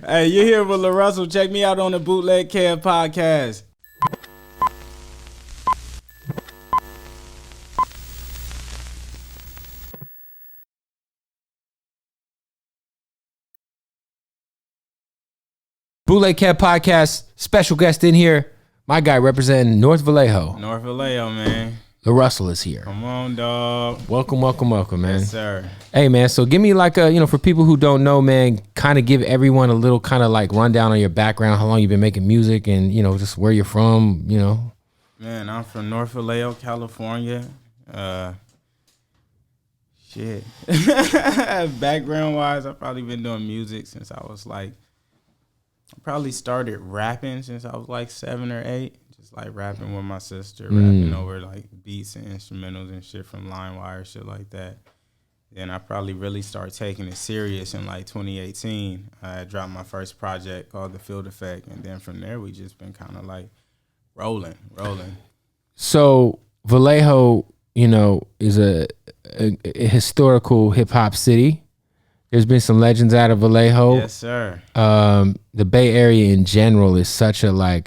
Hey, you're here with LaRussell. Check me out on the Bootleg Kev Podcast. Bootleg Kev Podcast, special guest in here. My guy representing North Vallejo. North Vallejo, man. LaRussell is here. Come on, dog. Welcome, man. Yes, sir. Hey, man, so give me like a, for people who don't know, man, kind of give everyone a little kind of like rundown on your background, how long you've been making music and, just where you're from, Man, I'm from North Vallejo, California. Shit. Background-wise, I've probably been doing music since I was like, I probably started rapping since I was like 7 or 8. Just like rapping with my sister, rapping over like beats and instrumentals and shit from LimeWire, shit like that. Then I probably really started taking it serious in like 2018. I dropped my first project called The Field Effect. And then from there, we just been kind of like rolling. So Vallejo, is a historical hip hop city. There's been some legends out of Vallejo. Yes, sir. The Bay Area in general is such a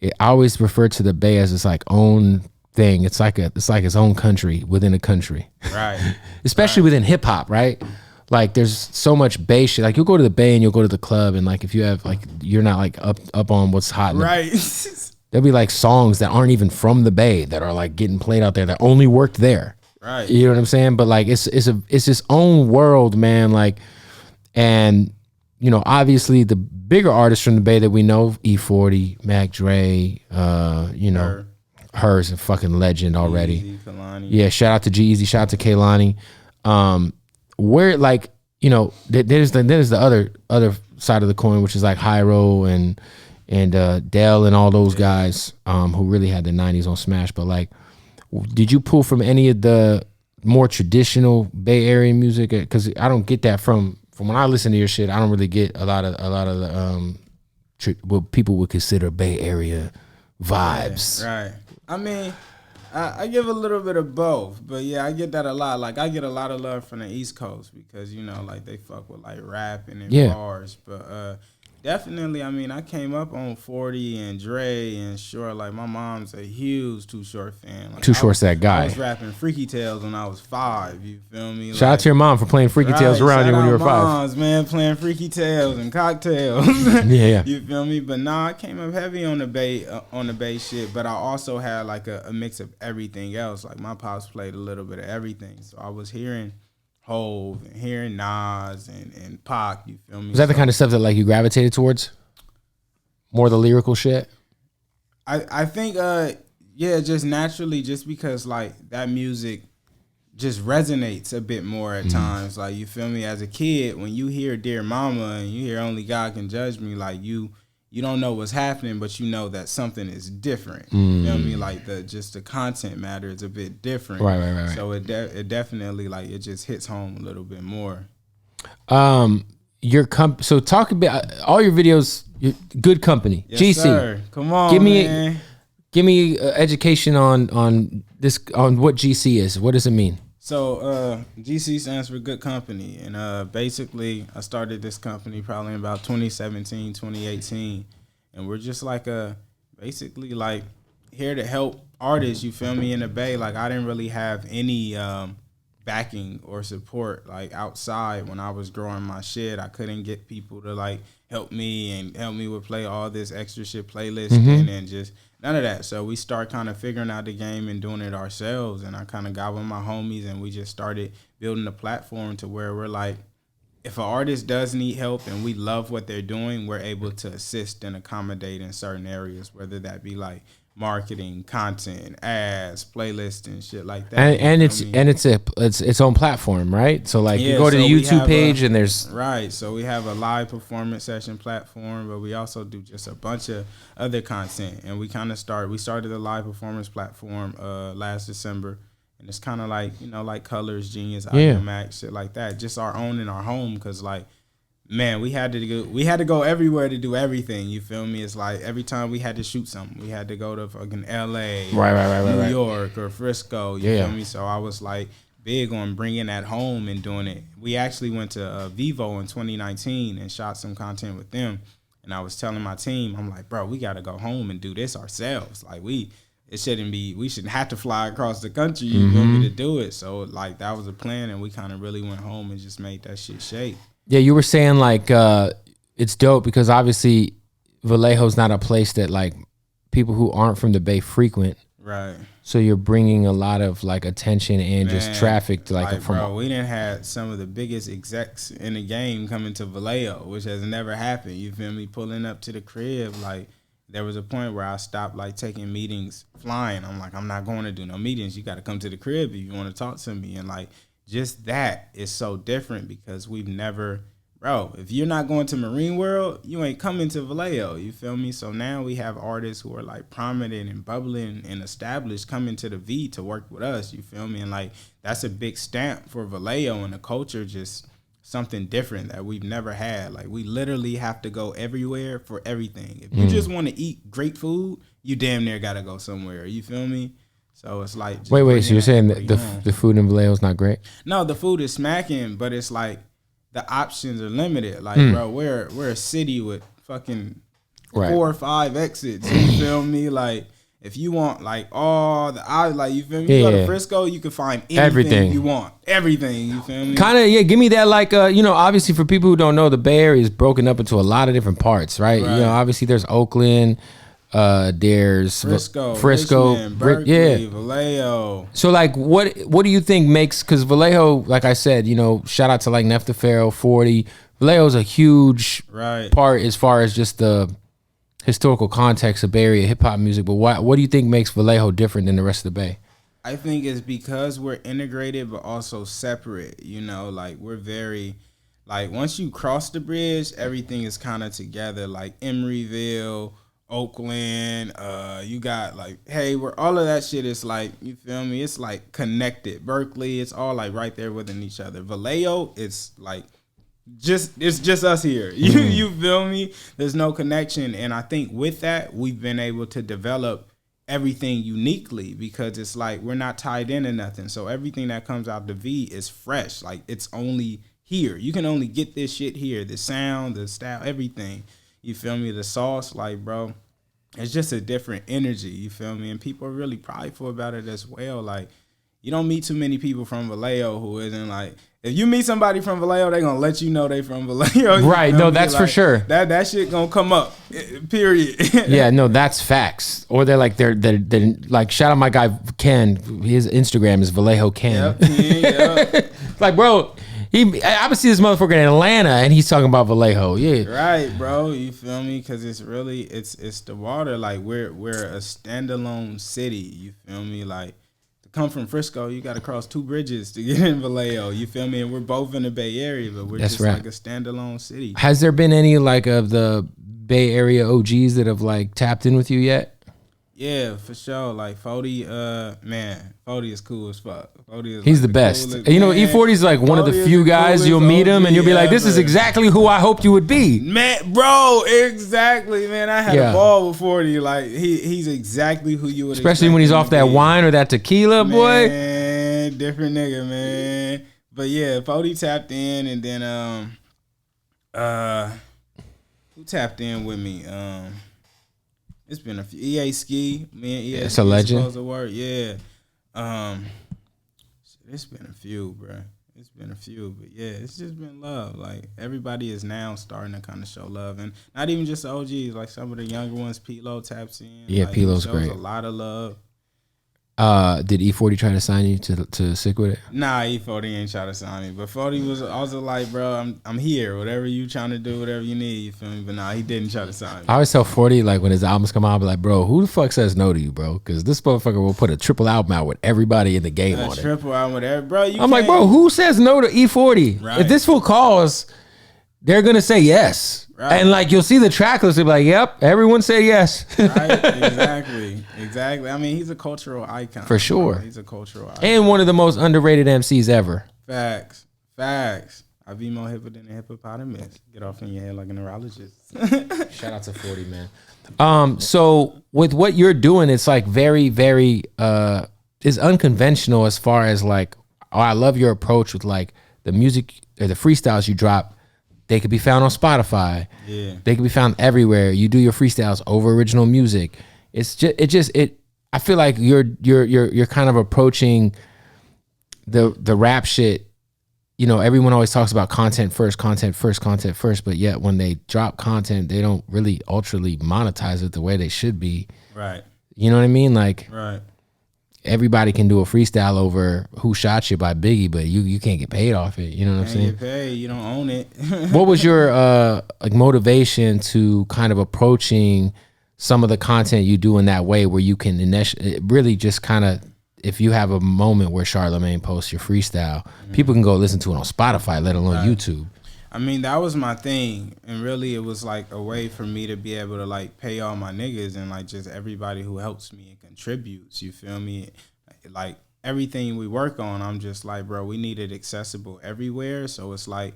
I always refer to the Bay as its like own thing. It's like its own country within a country. Right. Especially within hip hop, right? Like there's so much Bay shit. Like you'll go to the Bay and you'll go to the club and like if you have like you're not like up on what's hot. Right. There'll be like songs that aren't even from the Bay that are like getting played out there that only worked there. Right. You know what I'm saying? But like it's its own world, man. Like, and obviously the bigger artists from the Bay that we know, E40, Mac Dre, Her's a fucking legend already. Easy, Kalani. Yeah, shout out to G-Eazy, shout out to Kehlani. Where like, there's the other side of the coin, which is like Hyro and Dell and all those guys who really had the 90s on Smash. But like, did you pull from any of the more traditional Bay Area music? Because I don't get that from when I listen to your shit. I don't really get a lot of the what people would consider Bay Area vibes. Yeah, right. I mean, I give a little bit of both, but yeah, I get that a lot. Like I get a lot of love from the East Coast because like they fuck with like rapping and bars, but definitely, I mean, I came up on 40 and Dre and Short. Like, my mom's a huge Too Short fan. Like, Too Short's that guy. I was rapping Freaky Tales when I was 5. You feel me? Shout out to your mom for playing Freaky Tales around you when you were 5. Moms, man, playing Freaky Tales and Cocktails. Yeah. You feel me? But nah, I came up heavy on the Bay shit. But I also had like a mix of everything else. Like, my pops played a little bit of everything. So I was hearing Hove and hearing Nas and Pac. You feel me? Was that the kind of stuff that like you gravitated towards? More the lyrical shit? I think just naturally, just because like that music just resonates a bit more at times. Like, you feel me? As a kid, when you hear Dear Mama and you hear Only God Can Judge Me, like you don't know what's happening, but you know that something is different. You feel me? Like the content matter is a bit different. Right. So it definitely like it just hits home a little bit more. So talk about all your videos. Good Company. Yes, GC. Sir. Come on, give me education on this, on what GC is. What does it mean? So GC stands for Good Company, and basically I started this company probably in about 2017, 2018, and we're just like basically like here to help artists. You feel me? In the Bay, like I didn't really have any backing or support like outside when I was growing my shit. I couldn't get people to like help me with play all this extra shit playlist and just none of that. So we start kind of figuring out the game and doing it ourselves. And I kind of got with my homies and we just started building a platform to where we're like, if an artist does need help and we love what they're doing, we're able to assist and accommodate in certain areas, whether that be like marketing, content, ads, playlists, and shit like that. And it's its own platform, right? So like you go to the YouTube page and there's right. So we have a live performance session platform, but we also do just a bunch of other content. And we started the live performance platform last December, and it's kind of like like Colors, Genius, Max, shit like that. Just our own in our home, because like, man, we had to go everywhere to do everything. You feel me? It's like every time we had to shoot something, we had to go to fucking LA, right, New York or Frisco. You feel me? So I was like big on bringing that home and doing it. We actually went to Vivo in 2019 and shot some content with them. And I was telling my team, I'm like, bro, we got to go home and do this ourselves. Like we shouldn't have to fly across the country, you feel me, to do it. So like that was a plan, and we kind of really went home and just made that shit shake. Yeah, you were saying like it's dope because obviously Vallejo's not a place that like people who aren't from the Bay frequent. Right. So you're bringing a lot of like attention and just traffic to like from. Bro, we didn't have some of the biggest execs in the game coming to Vallejo, which has never happened. You feel me? Pulling up to the crib, like there was a point where I stopped like taking meetings flying. I'm like, I'm not going to do no meetings. You got to come to the crib if you want to talk to me. And like just that is so different because we've never. Bro, if you're not going to Marine World, you ain't coming to Vallejo, you feel me? So now we have artists who are like prominent and bubbling and established coming to the V to work with us, you feel me? And like that's a big stamp for Vallejo and the culture, just something different that we've never had. Like we literally have to go everywhere for everything. If you just want to eat great food, you damn near got to go somewhere, you feel me? So it's like... Wait, so you're saying that the food in Vallejo is not great? No, the food is smacking, but it's like... the options are limited. Like, bro, we're a city with fucking 4 or 5 exits. You feel me? Like, if you want like all the like, you feel me? You go to Frisco, you can find everything you want. Everything, you feel me? Kind of, yeah. Give me that, like, you know, obviously for people who don't know, the Bay Area is broken up into a lot of different parts, right? You know, obviously there's Oakland. There's Frisco, Richmond, Berkeley, Vallejo. So like, what do you think makes? Because Vallejo, like I said, you know, shout out to like Nefta Pharaoh, 40. Vallejo's a huge part as far as just the historical context of Bay Area hip hop music. But what do you think makes Vallejo different than the rest of the Bay? I think it's because we're integrated but also separate. You know, like we're very. Like once you cross the bridge, everything is kind of together. Like Emeryville, Oakland, you got like Hayward, all of that shit is like, you feel me? It's like connected. Berkeley, it's all like right there within each other. Vallejo, it's like it's just us here. You feel me? There's no connection. And I think with that, we've been able to develop everything uniquely because it's like we're not tied into nothing. So everything that comes out the V is fresh. Like it's only here. You can only get this shit here. The sound, the style, everything. You feel me? The sauce, like, bro, it's just a different energy. You feel me? And people are really prideful about it as well. Like, you don't meet too many people from Vallejo who isn't like, if you meet somebody from Vallejo, they gonna let you know they from Vallejo. Right. No, that's like, for sure. That shit gonna come up. Period. Yeah. No, that's facts. Or they're like they're like, shout out my guy Ken. His Instagram is Vallejo Ken. Yep. Like, bro. I see this motherfucker in Atlanta and he's talking about Vallejo. Yeah. Right, bro. You feel me? Because it's really, it's the water. Like, we're a standalone city. You feel me? Like, to come from Frisco, you got to cross 2 bridges to get in Vallejo. You feel me? And we're both in the Bay Area, but we're just like a standalone city. Has there been any, like, of the Bay Area OGs that have, like, tapped in with you yet? Yeah, for sure. Like 40, man, 40 is cool as fuck. He's like the best. Coolest, you know, E40 is like one of the few guys you'll meet him and you'll be like, this is exactly who I hoped you would be. Man, bro, exactly, man. I had a ball with 40. Like he's exactly who you would especially when he's off that wine or that tequila, boy. Man, different nigga, man. But yeah, 40 tapped in and then who tapped in with me? It's been a few. EA Ski, me and EA. It's a legend. Supposed to work, yeah. It's been a few, bro. It's been a few, but yeah, it's just been love. Like everybody is now starting to kind of show love, and not even just the OGs. Like some of the younger ones, P-Lo taps in. Yeah, like, P-Lo's great. A lot of love. Did E40 try to sign you to stick with it? Nah, E40 ain't try to sign me. But 40 was also like, bro, I'm here. Whatever you trying to do, whatever you need, you feel me? But nah, he didn't try to sign me. I always tell 40, like, when his albums come out, I'll be like, bro, who the fuck says no to you, bro? Because this motherfucker will put a triple album out with everybody in the game on it. Triple album with everybody, bro. I'm like, bro, who says no to E40? Right. If this full calls, they're going to say yes. Right. And like you'll see the track list, they'll be like, "Yep, everyone say yes." Right, exactly. I mean, he's a cultural icon for sure. He's a cultural icon. And one of the most underrated MCs ever. Facts. I be more hipper than a hippopotamus. Get off in your head like a neurologist. Shout out to 40, man. So with what you're doing, it's like very, very is unconventional as far as like I love your approach with like the music or the freestyles you drop. They could be found on Spotify. Yeah. They could be found everywhere. You do your freestyles over original music. It's just I feel like you're kind of approaching the rap shit. You know, everyone always talks about content first, but yet when they drop content, they don't really ultraly monetize it the way they should be. Right. You know what I mean? Like, right. Everybody can do a freestyle over Who Shot You by Biggie, but you can't get paid off it. You know what I'm saying? Get paid. You don't own it. What was your like motivation to kind of approaching some of the content you do in that way, where you can really just kind of, if you have a moment where Charlamagne posts your freestyle, people can go listen to it on Spotify, let alone YouTube. I mean, that was my thing, and really it was like a way for me to be able to like pay all my niggas and like just everybody who helps me and contributes, you feel me? Like everything we work on, I'm just like, bro, we need it accessible everywhere, so it's like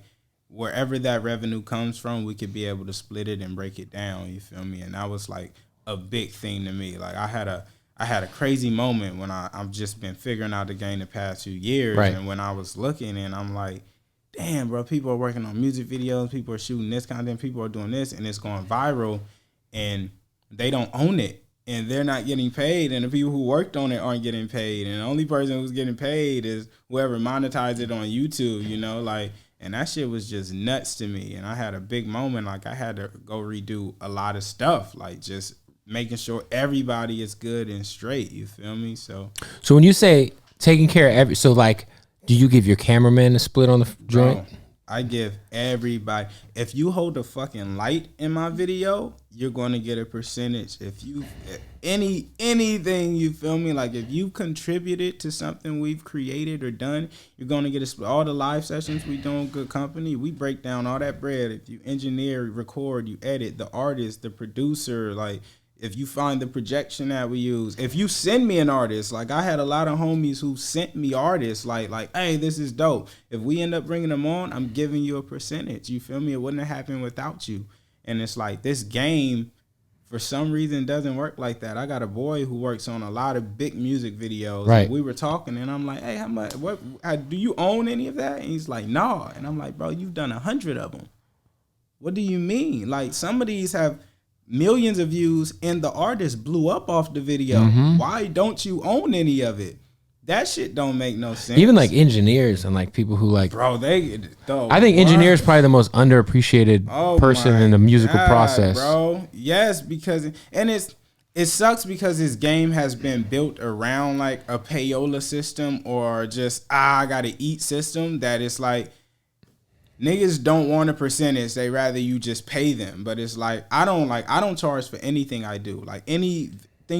wherever that revenue comes from, we could be able to split it and break it down, you feel me? And that was like a big thing to me. Like I had a crazy moment when I've just been figuring out the game the past few years, right. And when I was looking and I'm like, damn, bro, people are working on music videos, people are shooting this content, people are doing this, and it's going viral, and they don't own it, and they're not getting paid, and the people who worked on it aren't getting paid, and the only person who's getting paid is whoever monetized it on YouTube, you know, like, and that shit was just nuts to me, and I had a big moment, like, I had to go redo a lot of stuff, like, just making sure everybody is good and straight, you feel me? So when you say taking care of so like, do you give your cameraman a split on the joint? Bro, I give everybody. If you hold a fucking light in my video, you're going to get a percentage. If you anything, you feel me? Like if you contributed to something we've created or done, you're going to get a split. All the live sessions we do in Good Company, we break down all that bread. If you engineer, record, you edit, the artist, the producer, like if you find the projection that we use, if you send me an artist, like I had a lot of homies who sent me artists like, hey, this is dope. If we end up bringing them on, I'm giving you a percentage. You feel me? It wouldn't have happened without you. And it's like this game, for some reason, doesn't work like that. I got a boy who works on a lot of big music videos. Right. And we were talking, and I'm like, hey, how much? Do you own any of that? And he's like, nah. And I'm like, bro, you've done 100 of them. What do you mean? Like some of these have millions of views and the artist blew up off the video. Why don't you own any of it? That shit don't make no sense. Even like engineers and like people who like, bro, I think engineers probably the most underappreciated person in the musical process, bro. Yes, because it sucks because this game has been built around like a payola system or just I gotta eat system that it's like niggas don't want a percentage. They rather you just pay them. But it's like I don't charge for anything I do. Like anything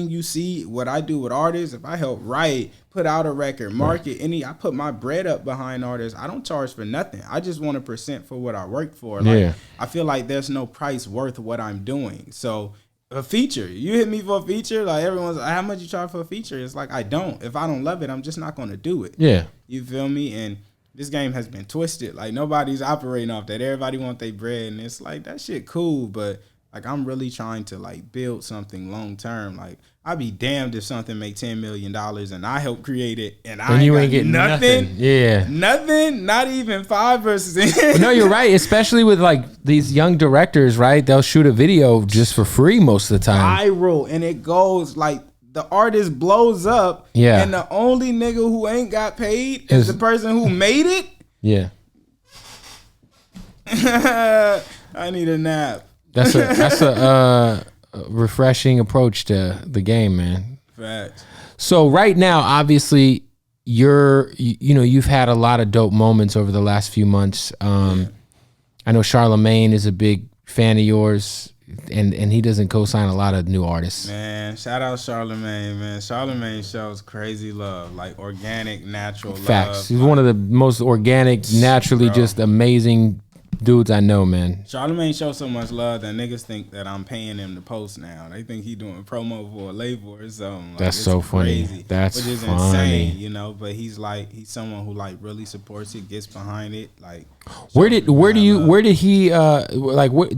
you see, what I do with artists, if I help write, put out a record, market, I put my bread up behind artists. I don't charge for nothing. I just want a percent for what I work for. Like I feel like there's no price worth what I'm doing. So a feature, you hit me for a feature, like everyone's like, how much you charge for a feature? It's like I don't. If I don't love it, I'm just not gonna do it. Yeah. You feel me? And this game has been twisted. Like nobody's operating off that. Everybody want their bread, and it's like that shit cool. But like I'm really trying to like build something long term. Like I'd be damned if something make $10 million and I help create it, and you ain't getting nothing. Yeah, nothing. Not even 5%. No, you're right. Especially with like these young directors, right? They'll shoot a video just for free most of the time. Viral, and it goes like. The artist blows up, and the only nigga who ain't got paid is the person who made it. Yeah. I need a nap. That's a refreshing approach to the game, man. Facts. So right now, obviously, you've had a lot of dope moments over the last few months. I know Charlamagne is a big fan of yours. And he doesn't co-sign a lot of new artists. Man, shout out Charlamagne, man. Charlamagne shows crazy love, like organic, natural love. Facts. He's one of the most organic, naturally just amazing dudes I know, man. Charlamagne shows so much love that niggas think that I'm paying him to post now. They think he doing promo for a label or something. Like, that's so funny. Crazy, that's which is funny. Insane, you know. But he's someone who like really supports it, gets behind it. Like, do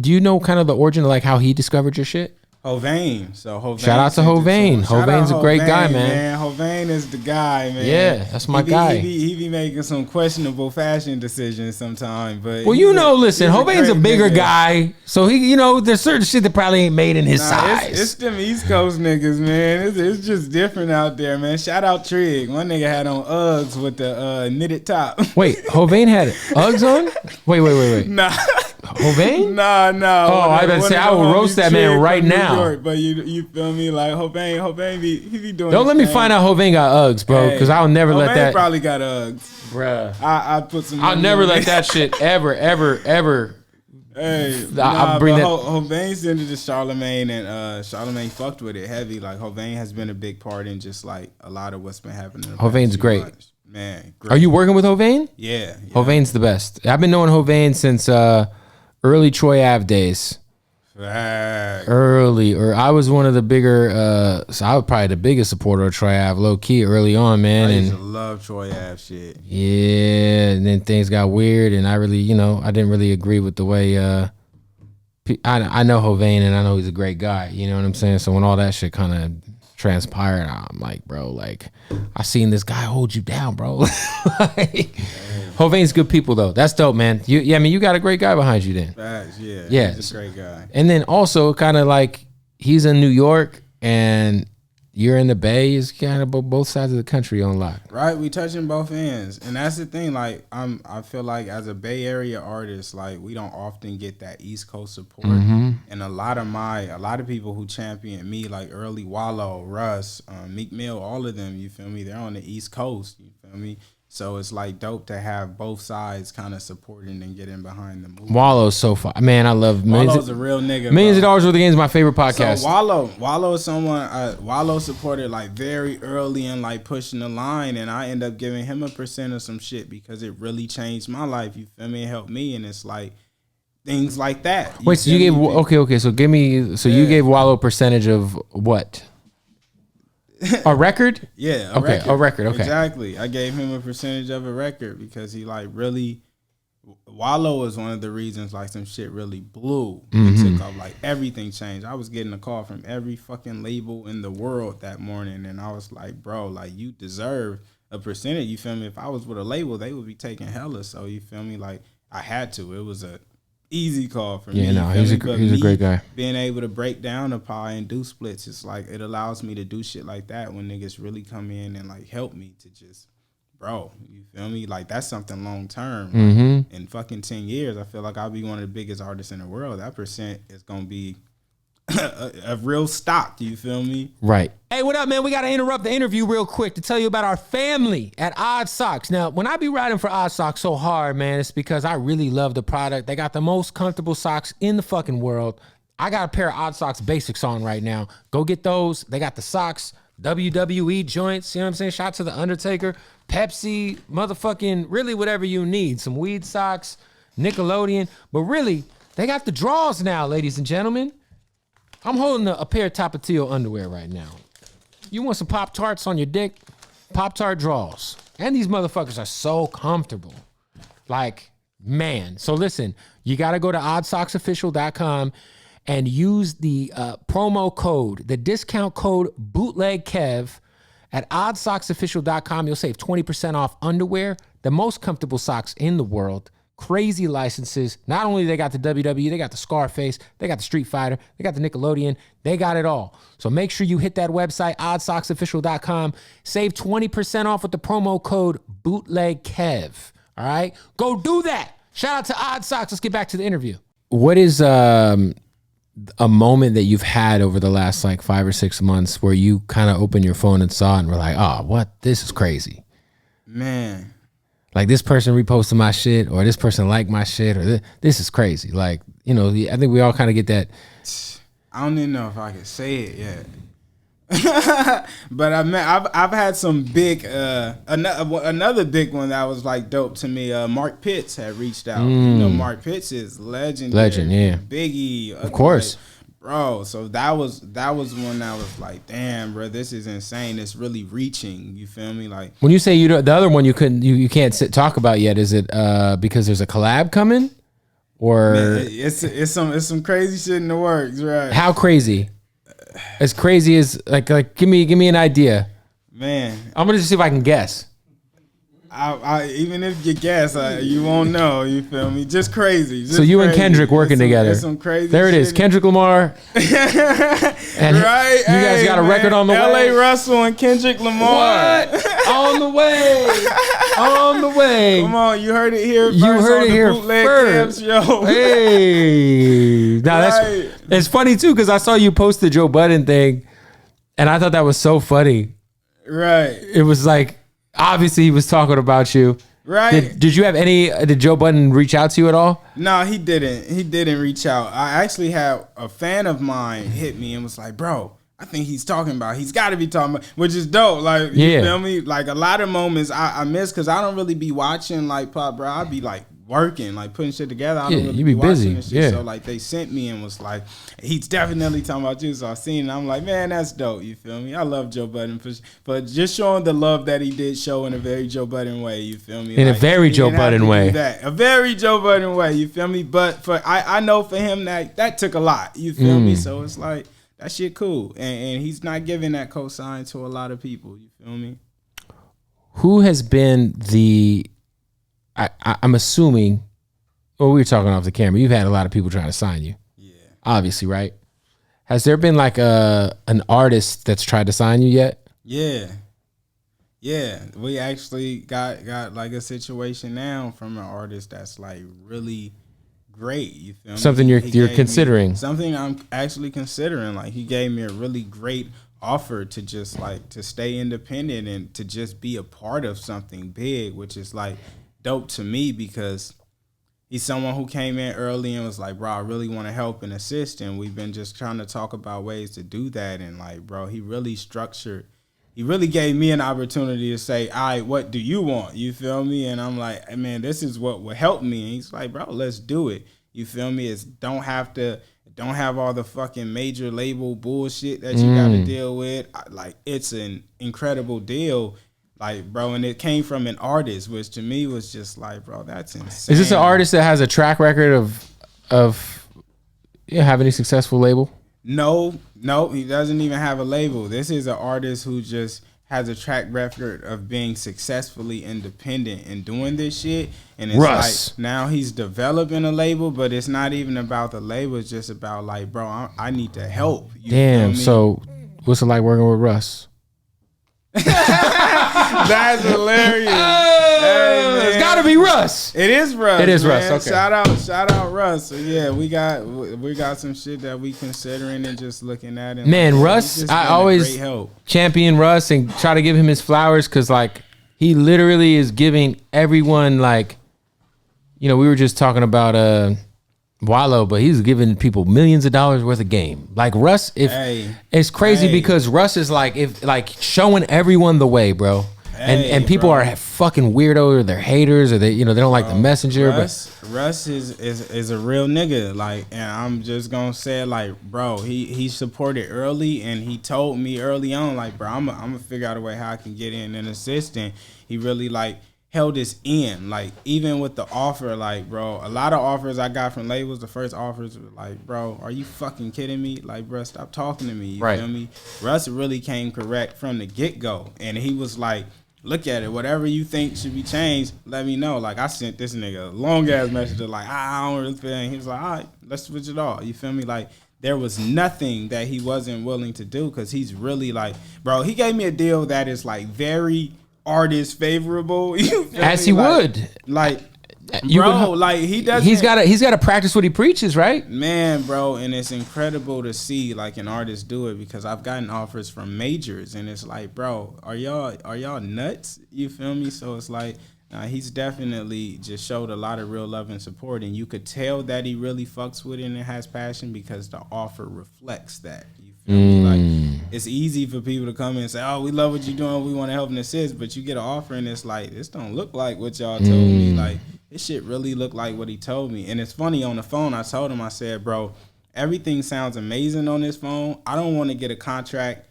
you know kind of the origin of like how he discovered your shit? Hovain. So Hovain. Shout out to Hovain. Hovain's a great guy, man. Hovain is the guy, man. Yeah, that's my guy. He be making some questionable fashion decisions sometimes, but well, listen, Hovain's a bigger guy, so he, there's certain shit that probably ain't made in his size. It's them East Coast niggas, man. It's just different out there, man. Shout out Trig. One nigga had on Uggs with the knitted top. Wait, Hovain had Uggs on? Wait. Nah. Hovain? Nah. Oh, I was about to say, I will roast that man right now. York, but you feel me? Like Hovain he be doing. Don't let me find out Hovain got Uggs, bro, because I'll never let that. Hovain probably got Uggs, bruh. I put some. I'll never let that shit ever. Hey, I'll bring that. Hovain sent it to Charlamagne, and Charlamagne fucked with it heavy. Like Hovain has been a big part in just like a lot of what's been happening. Hovain's great. Man, great. Are you working with Hovain? Yeah. Hovain's the best. I've been knowing Hovain since early Troy Ave days. Early, or I was one of the bigger. So I was probably the biggest supporter of Troy Ave, low key, early on, man. I used to love Troy Ave shit. Yeah, and then things got weird, and I really, I didn't really agree with the way. I know Hovain, and I know he's a great guy. You know what I'm saying? So when all that shit kind of transpired, I'm like, bro, like I seen this guy hold you down, bro. Hovain's good people though. That's dope, man. You got a great guy behind you then. Facts, yeah. He's a great guy. And then also kind of like he's in New York and you're in the Bay. Is kind of both sides of the country on lock. Right, we touching both ends, and that's the thing. Like I feel like as a Bay Area artist, like we don't often get that East Coast support. Mm-hmm. And a lot of people who champion me, like early Wallo, Russ, Meek Mill, all of them. You feel me? They're on the East Coast. You feel me? So it's like dope to have both sides kind of supporting and getting behind the movie. Wallow's so fun. Man, I love Wallow's a real nigga. Millions of Dollars Worth of Games is my favorite podcast. So Wallo is someone Wallo supported like very early and like pushing the line, and I end up giving him a percent of some shit because it really changed my life. You feel me? It helped me, and it's like things like that. Wait, so you gave okay. So give me. So you gave Wallo a percentage of what? A record? Yeah, a record. Okay, exactly. I gave him a percentage of a record because he like really. Wallo was one of the reasons like some shit really blew. It took off, like everything changed. I was getting a call from every fucking label in the world that morning, and I was like, bro, like you deserve a percentage. You feel me? If I was with a label, they would be taking hella. So you feel me? Like I had to. It was a easy call for me. Yeah, no, he's a great guy. Being able to break down the pie and do splits, it's like it allows me to do shit like that when niggas really come in and like help me to just, bro, you feel me? Like that's something long term. Like, in fucking 10 years, I feel like I'll be one of the biggest artists in the world. That percent is gonna be a real stock, you feel me? Right. Hey, what up, man? We got to interrupt the interview real quick to tell you about our family at Odd Socks. Now, when I be riding for Odd Socks so hard, man, it's because I really love the product. They got the most comfortable socks in the fucking world. I got a pair of Odd Socks Basics on right now. Go get those. They got the socks, WWE joints, you know what I'm saying? Shout out to The Undertaker, Pepsi, motherfucking, really whatever you need. Some weed socks, Nickelodeon. But really, they got the draws now, ladies and gentlemen. I'm holding a pair of Tapatio underwear right now. You want some Pop-Tarts on your dick? Pop-Tart draws. And these motherfuckers are so comfortable. Like, man. So listen, you got to go to oddsocksofficial.com and use the promo code, the discount code Bootleg Kev at oddsocksofficial.com. You'll save 20% off underwear, the most comfortable socks in the world. Crazy licenses. Not only they got the WWE, they got the Scarface, they got the Street Fighter, they got the Nickelodeon, they got it all. So make sure you hit that website, oddsocksofficial.com. Save 20% off with the promo code Bootleg Kev. All right? Go do that. Shout out to Odd Socks. Let's get back to the interview. What is a moment that you've had over the last like 5 or 6 months where you kind of opened your phone and saw it and were like, oh, what? This is crazy. Man. Like this person reposted my shit or this person liked my shit or this is crazy. Like, you know, I think we all kind of get that. I don't even know if I can say it yet. But I've had some big, another big one that was like dope to me. Mark Pitts had reached out. You know, Mark Pitts is legendary. Legend, yeah. Biggie. Of course. Like, bro, so that was one that was like, damn, bro, this is insane. It's really reaching. You feel me? Like when you say the other one you can't talk about yet, is it because there's a collab coming, or man, it's some crazy shit in the works, right? How crazy? as crazy as like give me an idea. Man, I'm gonna just see if I can guess. I even if you guess, you won't know. You feel me? Just crazy. So you and Kendrick working together. Some crazy. There it is, Kendrick Lamar. And right. You guys got a record on the way. LaRussell and Kendrick Lamar. What? On the way. On the way. Come on, you heard it here. You heard it here Bootleg first. Kev show. Hey. Now Right. it's funny too because I saw you post the Joe Budden thing, and I thought that was so funny. Right. It was like obviously he was talking about you. Right. Did you have did Joe Budden reach out to you at all? No, he didn't. He didn't reach out. I actually had a fan of mine hit me and was like, bro, I think he's talking about, he's got to be talking about, which is dope. Like, you feel me? Like a lot of moments I miss because I don't really be watching like pop, bro. I be like working, like putting shit together. I don't really you be busy. watching this shit. So like they sent me and was like, he's definitely talking about you. So I seen it. I'm like, man, that's dope. You feel me? I love Joe Budden for just showing the love that he did show in a very Joe Budden way. You feel me? In a very Joe Budden way. A very Joe Budden way. You feel me? But I know for him that took a lot. You feel me? So it's like that shit cool. And he's not giving that cosign to a lot of people. You feel me? Who has been I'm assuming, well, we were talking off the camera. You've had a lot of people trying to sign you. Yeah. Obviously, right? Has there been like an artist that's tried to sign you yet? Yeah. Yeah. We actually got like a situation now from an artist that's like really great. You feel me? Something you're considering. Something I'm actually considering. Like he gave me a really great offer to just like to stay independent and to just be a part of something big, which is like dope to me because he's someone who came in early and was like, bro, I really want to help and assist. And we've been just trying to talk about ways to do that. And like, bro, he really gave me an opportunity to say, all right, what do you want? You feel me? And I'm like, hey, man, this is what will help me. And he's like, bro, let's do it. You feel me? Don't have all the fucking major label bullshit that you got to deal with. Like, it's an incredible deal. Like, bro, and it came from an artist, which to me was just like, bro, that's insane. Is this an artist that has a track record of having a successful label? No, he doesn't even have a label. This is an artist who just has a track record of being successfully independent and doing this shit. And it's Russ. like now he's developing a label, but it's not even about the label. It's just about like, bro, I need to help. You Damn. feel me? So what's it like working with Russ? That's hilarious. Hey, it's gotta be Russ. It is Russ. It is man. Russ. Okay. Shout out Russ. So yeah, we got some shit that we considering and just looking at. And man, like, Russ, I always champion Russ and try to give him his flowers because like he literally is giving everyone like, we were just talking about Wallo, but he's giving people millions of dollars worth of game. Like Russ, it's crazy because Russ is like showing everyone the way, bro. And people are fucking weirdo or they're haters or they don't like the messenger. Russ is a real nigga. Like, and I'm just gonna say it like, bro, he supported early and he told me early on, like, bro, I'm gonna figure out a way how I can get in and assist. And he really like held us in, like even with the offer, like bro, a lot of offers I got from labels, the first offers were like, bro, are you fucking kidding me? Like, bro, stop talking to me. You feel me? Russ really came correct from the get-go. And he was like, look at it, whatever you think should be changed, let me know. Like I sent this nigga a long ass message like, I don't really feel it. He was like, all right, let's switch it all. You feel me? Like there was nothing that he wasn't willing to do because he's really like, bro, he gave me a deal that is like very artist favorable. As he would. Like, bro, like he doesn't. He's got to practice what he preaches, right? Man, bro, and it's incredible to see like an artist do it because I've gotten offers from majors and it's like, bro, are y'all nuts? You feel me? So it's like, he's definitely just showed a lot of real love and support, and you could tell that he really fucks with it and has passion because the offer reflects that. You feel me? Like it's easy for people to come in and say, oh, we love what you're doing, we want to help and assist, but you get an offer and it's like, this don't look like what y'all told me. Like this shit really looked like what he told me. And it's funny, on the phone I told him, I said, bro, everything sounds amazing on this phone. I don't want to get a contract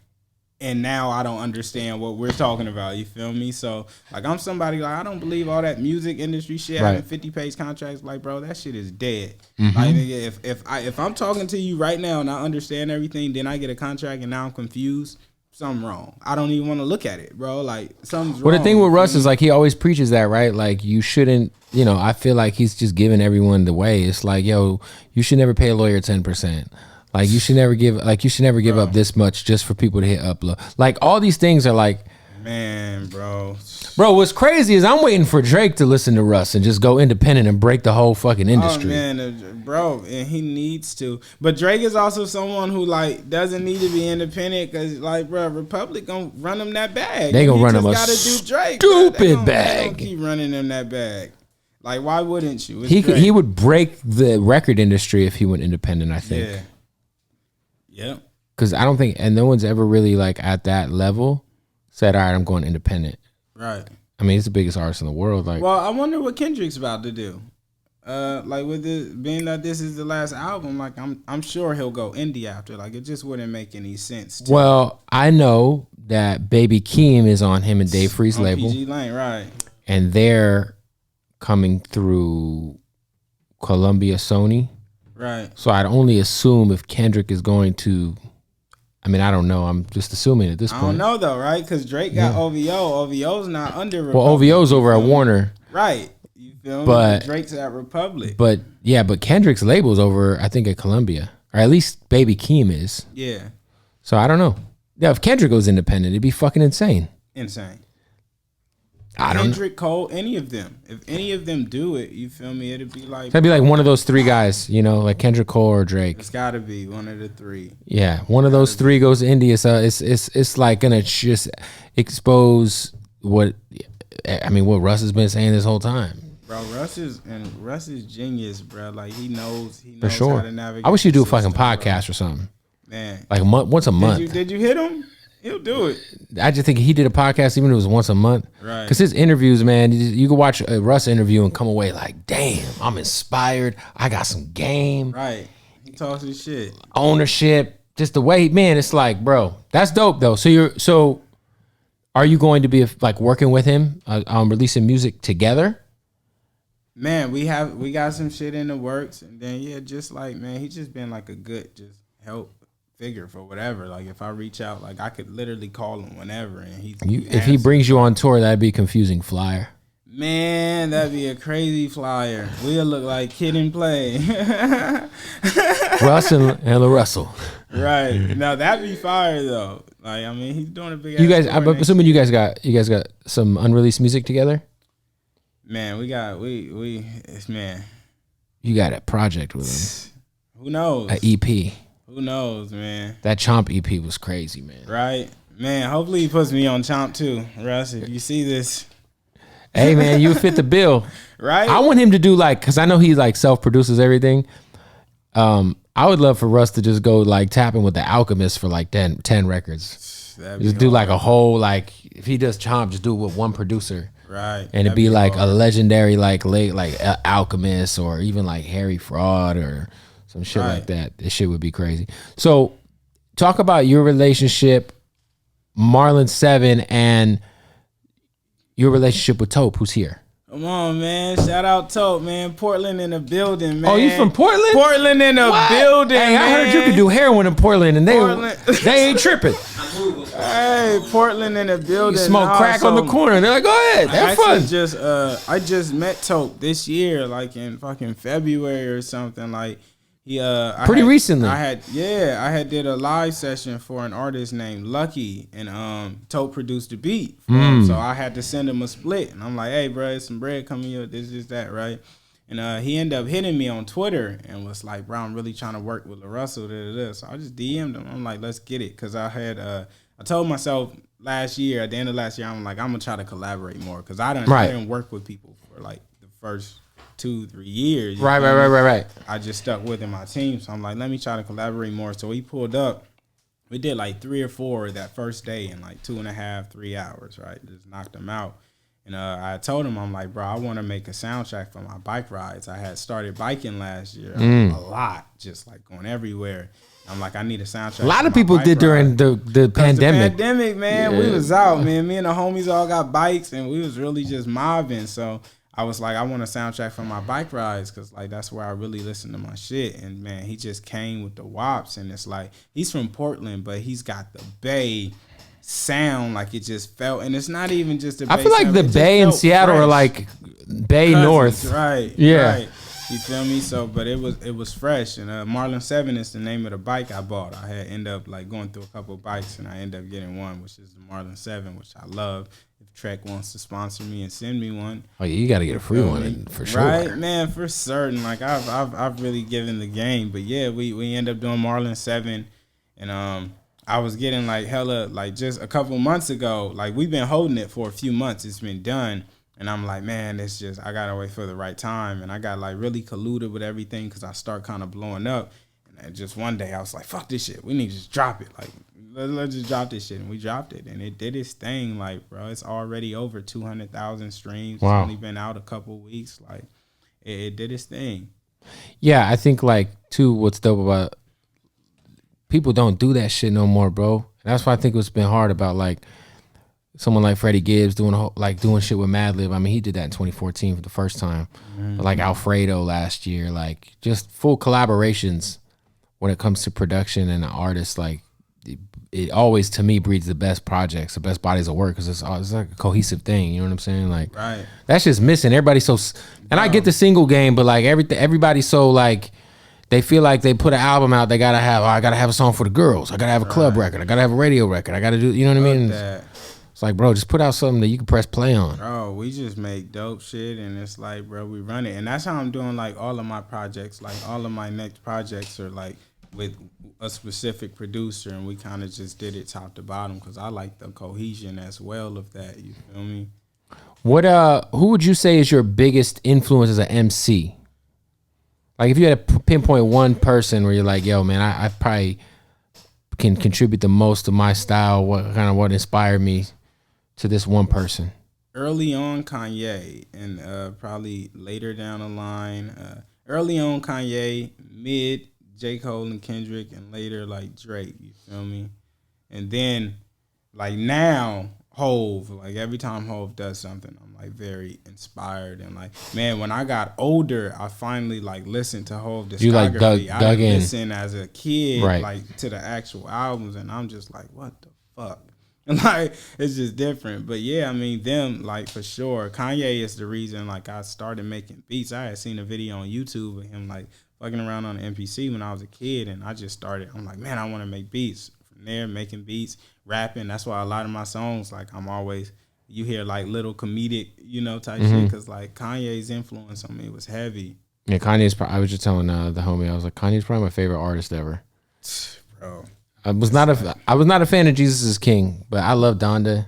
And now I don't understand what we're talking about. You feel me? So like I'm somebody like I don't believe all that music industry shit having 50-page contracts. Like bro, that shit is dead. Like if I'm talking to you right now and I understand everything, then I get a contract and now I'm confused. Something wrong. I don't even want to look at it, bro. Like something's wrong. Well, the thing with Russ is like he always preaches that, right? Like you shouldn't. I feel like he's just giving everyone the way. It's like, yo, you should never pay a lawyer 10%. Like you should never give up this much just for people to hit upload. Like all these things are like, man, bro. What's crazy is I'm waiting for Drake to listen to Russ and just go independent and break the whole fucking industry. Oh man, bro, and he needs to. But Drake is also someone who like doesn't need to be independent because like, bro, Republic gonna run him that bag. They gonna run him a Drake, stupid bag. They gonna keep running him that bag. Like, why wouldn't you? He would break the record industry if he went independent. I think. Yeah. Yep. Because I don't think, and no one's ever really like at that level said, all right, I'm going independent. Right. I mean, he's the biggest artist in the world. Like, well, I wonder what Kendrick's about to do. Like with this, being that this is the last album, like I'm sure he'll go indie after. Like it just wouldn't make any sense. Well, I know that Baby Keem is on him and Dave Free's label. PG Lane, right? And they're coming through Columbia Sony. Right. So I'd only assume if Kendrick is going to, I mean, I don't know. I'm just assuming at this point. I don't know though, right? Because Drake got OVO. OVO's not under Republic. Well, OVO's over at Warner. Right. You feel me? But Drake's at Republic. But Kendrick's label's over, I think, at Columbia. Or at least Baby Keem is. Yeah. So I don't know. Yeah, if Kendrick goes independent, it'd be fucking insane. Insane. I don't Kendrick, Cole, any of them. If any of them do it, you feel me? It'd be like. It'd be like one of those three guys, like Kendrick, Cole, or Drake. It's got to be one of the three. Yeah, one of those three goes to India. So it's like gonna just expose what Russ has been saying this whole time. Bro, Russ is genius, bro. Like he knows for sure. How to navigate. I wish he'd do a fucking podcast or something. Man, like once a month. Did you hit him? He'll do it. I just think he did a podcast even if it was once a month. Right. Because his interviews, man, you can watch a Russ interview and come away like, damn, I'm inspired. I got some game. Right. He talks his shit. Ownership. Just the way, man, it's like, bro, that's dope though. So are you going to be like working with him on releasing music together? Man, we got some shit in the works. And then, just like, man, he's just been like a good just help figure for whatever. Like if I reach out, like I could literally call him whenever, and if he brings you on tour, that'd be a confusing flyer. Man, that'd be a crazy flyer. We'll look like Kid and Play. Russ and LaRussell. Right. Now that'd be fire though. Like I mean, he's doing a big. You guys, I'm assuming you guys got some unreleased music together. Man, man. You got a project with him. Who knows? An EP. Who knows, man? That Chomp EP was crazy, man. Right? Man, hopefully he puts me on Chomp too. Russ, if you see this. Hey, man, you fit the bill. Right? I want him to do because I know he self-produces everything. I would love for Russ to just go tap in with The Alchemist for 10 records. Just do a whole, if he does Chomp, just do it with one producer. Right. And it'd be a legendary Alchemist or even Harry Fraud or some shit like that. This shit would be crazy. So talk about your relationship, Marlin 7, and your relationship with Taupe, who's here. Come on, man. Shout out Taupe, man. Portland in the building, man. Oh, you from Portland? Portland in the building, hey, man. I heard you could do heroin in Portland, and they ain't tripping. Hey, Portland in the building. You smoke crack on the corner. They're like, go ahead, have fun. I just met Taupe this year, in fucking February or something. Recently. I had did a live session for an artist named Lucky, and Taupe produced the beat for him, so I had to send him a split, and I'm like, hey, bro, there's some bread coming here, this is that, right? And he ended up hitting me on Twitter and was like, bro, I'm really trying to work with LaRussell, so I just DM'd him. I'm like, let's get it, because I told myself at the end of last year, I'm like, I'm gonna try to collaborate more, because I didn't work with people for the first 2-3 years. Right. I just stuck within my team. So I'm like, let me try to collaborate more. So he pulled up. We did 3 or 4 that first day in 2.5-3 hours, right? Just knocked them out. And I told him, I'm like, bro, I want to make a soundtrack for my bike rides. I had started biking last year a lot, just like going everywhere. I'm like, I need a soundtrack. A lot of people did during the pandemic. The pandemic, man, we was out, man. Me and the homies all got bikes, and we was really just mobbing. So I was like, I want a soundtrack for my bike rides, because like that's where I really listen to my shit. And man, he just came with the wops, and it's like he's from Portland, but he's got the Bay sound, like it just felt, and it's not even just the Bay. I feel like sound, the Bay and Seattle are like Bay cousins, North, right? Yeah, right. You feel me? So, but it was fresh, and Marlin 7 is the name of the bike I bought. I had end up like going through a couple of bikes, and I ended up getting one, which is the Marlin 7, which I love. If Trek wants to sponsor me and send me one, oh yeah, you got to get a free one for sure, right, man, for certain. Like I've really given the game, but yeah, we end up doing Marlin 7, and I was getting like hella, like just a couple months ago, like we've been holding it for a few months. It's been done. And I'm like, man, it's just, I got to wait for the right time. And I got like really colluded with everything because I start kind of blowing up. And then just one day I was like, fuck this shit. We need to just drop it. Like, let's just drop this shit. And we dropped it. And it did its thing. Like, bro, it's already over 200,000 streams. Wow. It's only been out a couple weeks. Like, it did its thing. Yeah, I think like too, what's dope about people don't do that shit no more, bro. And that's why I think it's been hard about like someone like Freddie Gibbs doing shit with Madlib. I mean, he did that in 2014 for the first time. But like Alfredo last year, like just full collaborations when it comes to production and an artist. Like it always to me breeds the best projects, the best bodies of work, because it's like a cohesive thing. You know what I'm saying? Like right. That's just missing. Everybody's so, and I get the single game, but like everybody's so like. They feel like they put an album out, they gotta have, I gotta have a song for the girls. I gotta have a club record. I gotta have a radio record. I gotta do, you know what I mean? It's like, bro, just put out something that you can press play on. Bro, we just make dope shit, and it's like, bro, we run it. And that's how I'm doing like all of my projects. Like all of my next projects are like with a specific producer, and we kind of just did it top to bottom because I like the cohesion as well of that. You feel me? What who would you say is your biggest influence as an MC? Like if you had to pinpoint one person where you're like, yo, man, I probably can contribute the most to my style. What inspired me to this one person? Early on, Kanye, and probably later down the line. Early on, Kanye, mid J. Cole and Kendrick, and later like Drake. You feel me? And then like now, Hove. Like every time Hove does something, I'm like very inspired, and like, man, when I got older, I finally like listened to Hove discography. You like dug I in. listened as a kid, right, like to the actual albums, and I'm just like, what the fuck? And like, it's just different. But yeah, I mean, them, like for sure. Kanye is the reason like I started making beats. I had seen a video on YouTube of him like fucking around on the MPC when I was a kid, and I just started. I'm like, man, I want to make beats. From there, making beats, rapping. That's why a lot of my songs, like I'm always, you hear like little comedic, you know, type shit, because like Kanye's influence on me was heavy. Yeah, Kanye's. I was just telling the homie, I was like, Kanye's probably my favorite artist ever. Bro, I was not a fan of Jesus is King, but I love Donda.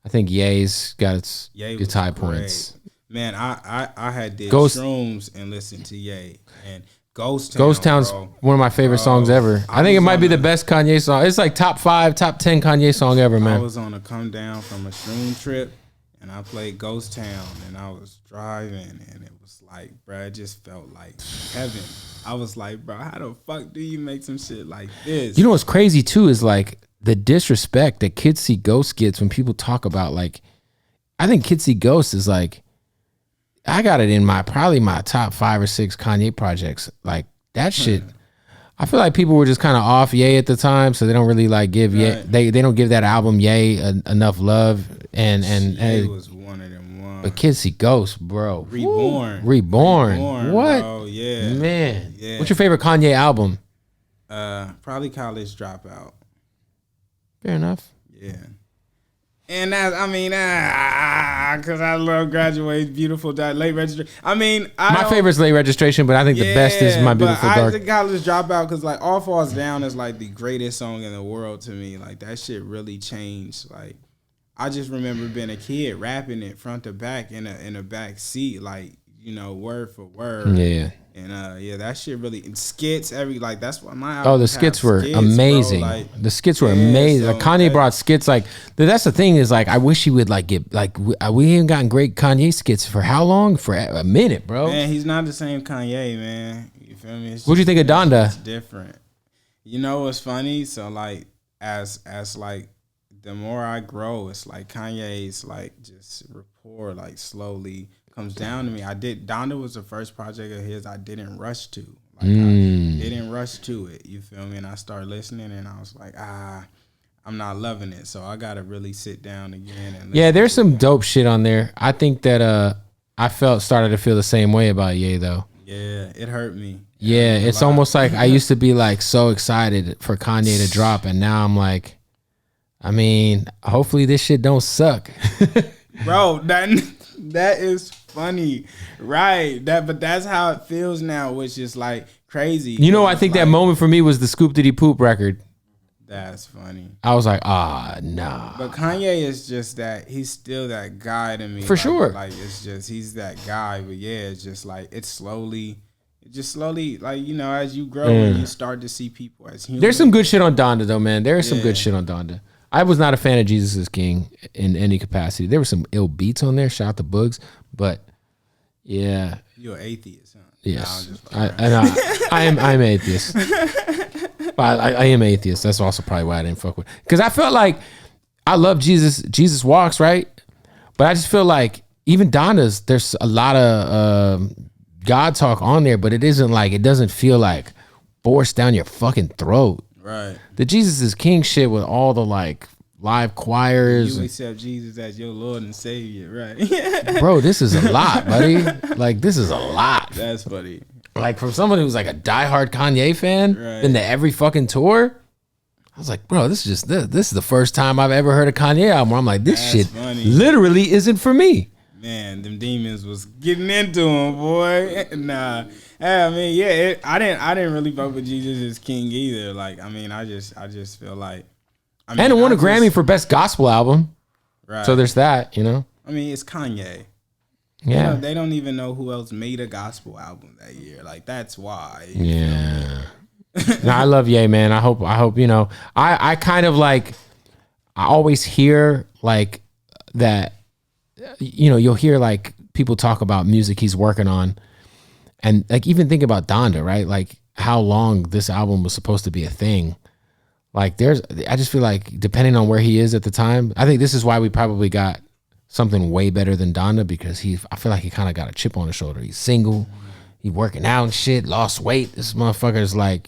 I think Ye's got its high points. Man, I had did Ghost, shrooms and listened to Ye, and Ghost Town's one of my favorite songs ever. I think it might be the best Kanye song. It's like top 5, top 10 Kanye song ever, man. I was on a come down from a shroom trip, and I played Ghost Town, and I was driving, and it was like, bro, it just felt like heaven. I was like, bro, how the fuck do you make some shit like this? You know what's crazy too is like the disrespect that Kids See Ghosts gets when people talk about like, I think Kids See Ghosts is like, I got it in probably my top 5 or 6 Kanye projects. Like that shit. I feel like people were just kind of off Ye at the time, so they don't really like give Ye. They don't give that album Ye enough love. And Ye was one of them ones. But Kids See Ghosts, bro. Reborn. What? Bro, yeah. Man. Yeah. What's your favorite Kanye album? Probably College Dropout. Fair enough. Yeah. And that, I mean, because I love Graduate, Beautiful, Late Registration. I mean, my favorite's Late Registration, but I think the best is My Beautiful Dark. I think College Dropout, because like All Falls Down is like the greatest song in the world to me. Like that shit really changed. Like I just remember being a kid rapping it front to back in a back seat, like, you know, word for word. Yeah. And yeah, that shit really skits that's what my album. Oh, the skits were amazing. The skits were amazing. So Kanye brought skits that's the thing is I wish he would get we ain't gotten great Kanye skits for how long? For a minute, bro. Man, he's not the same Kanye, man. You feel me? What'd you think of Donda? It's different. You know what's funny? So as the more I grow, it's Kanye's just rapport slowly comes down to me. Donda was the first project of his I didn't rush to. I didn't rush to it. You feel me? And I started listening and I was I'm not loving it. So I gotta really sit down again and yeah, there's some dope shit on there. I think that I started to feel the same way about Ye though. Yeah, it hurt me. Yeah, it's almost like I used to be so excited for Kanye to drop, and now I'm hopefully this shit don't suck. Bro, that is funny, right? But that's how it feels now, which is crazy. You know, I think that moment for me was the Scoop Diddy Poop record. That's funny. I was nah. But Kanye is just that. He's still that guy to me. For sure. It's just he's that guy. But yeah, it's just it's slowly. As you grow and you start to see people as humans. There's some good shit on Donda though, man. There is some good shit on Donda. I was not a fan of Jesus is King in any capacity. There were some ill beats on there. Shout out to Bugs, but yeah. You're an atheist, huh? Yes, I'm atheist. I am atheist. That's also probably why I didn't fuck with. Because I felt I love Jesus. Jesus walks, right? But I just feel even Donda's, there's a lot of God talk on there, but it isn't it doesn't feel forced down your fucking throat. Right. The Jesus is King shit with all the live choirs. You accept Jesus as your Lord and Savior, right? Bro, this is a lot, buddy. This is a lot. That's funny. From someone who's a diehard Kanye fan, been to every fucking tour. I was bro, this is the first time I've ever heard a Kanye album where I'm this shit literally isn't for me. Man, them demons was getting into him, boy. Nah, I didn't really fuck with Jesus as King either. I just feel and it won a Grammy for Best Gospel Album. Right. So there's that, it's Kanye. Yeah. They don't even know who else made a gospel album that year. That's why. Yeah. No, I love Ye, man. I hope, I kind of I always hear that, you'll hear people talk about music he's working on and even think about Donda, right? How long this album was supposed to be a thing. I just feel depending on where he is at the time, I think this is why we probably got something way better than Donda because I feel he kind of got a chip on his shoulder. He's single, he working out and shit, lost weight. This motherfucker's I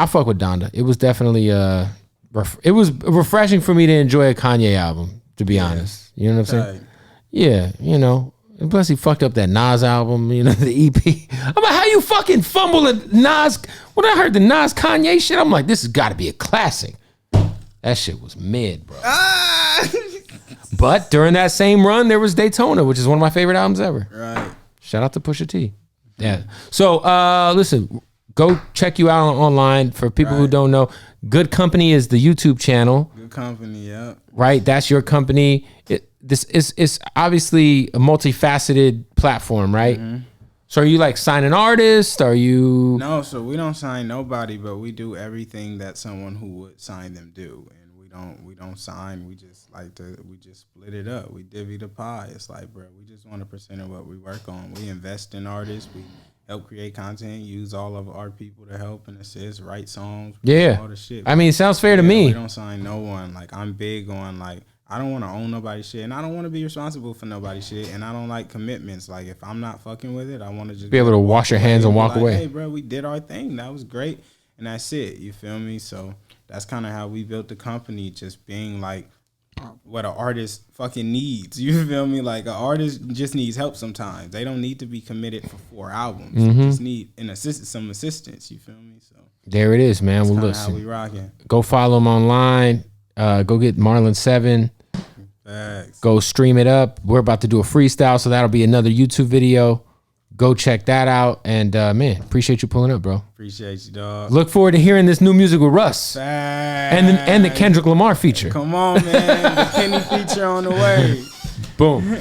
fuck with Donda. It was definitely it was refreshing for me to enjoy a Kanye album, to be honest. You know what I'm saying? Yeah, and plus he fucked up that Nas album, the EP. I'm how you fucking fumble a Nas? When I heard the Nas Kanye shit, I'm this has got to be a classic. That shit was mid, bro. But during that same run, there was Daytona, which is one of my favorite albums ever. Right. Shout out to Pusha T. Yeah. So listen, go check you out online. For people who don't know, Good Company is the YouTube channel. Good Company, yeah. Right, that's your company. This is obviously a multifaceted platform, right? Mm-hmm. So are you signing artists? Are you? No, so we don't sign nobody, but we do everything that someone who would sign them do, and we don't sign. We just we just split it up. We divvy the pie. It's bro, we just want 1% of what we work on. We invest in artists. We help create content. Use all of our people to help and assist. Write songs. All the shit. It sounds fair to me. We don't sign no one. I'm big on I don't want to own nobody's shit, and I don't want to be responsible for nobody's shit, and I don't like commitments. If I'm not fucking with it, I want to just be able to wash your hands and walk away. Hey, bro, we did our thing. That was great, and that's it. You feel me? So that's kind of how we built the company, just being what an artist fucking needs. You feel me? An artist just needs help sometimes. They don't need to be committed for 4 albums. Mm-hmm. They just need some assistance. You feel me? So there it is, man. Well, listen, how we rocking. Go follow them online. Go get Marlin 7. Thanks. Go stream it up. We're about to do a freestyle, so that'll be another YouTube video. Go check that out. And man, appreciate you pulling up, bro. Appreciate you, dog. Look forward to hearing this new music with Russ. Thanks. And the Kendrick Lamar feature. Come on, man. The Kenny feature on the way. Boom.